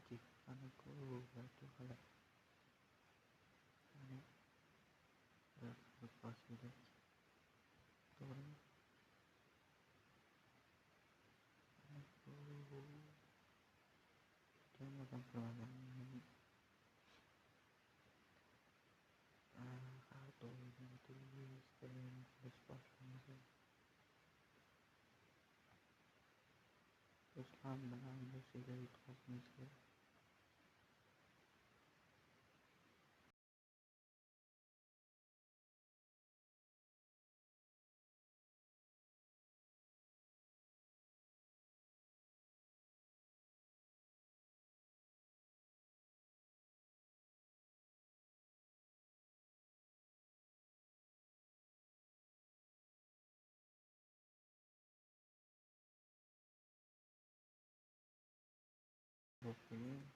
wajib anakku waduh kalau ini lepas gitu turun anakku dia makan perlahan ini kartu ini tulis dan terus pasang terus mengambil sih dari kelas misal oke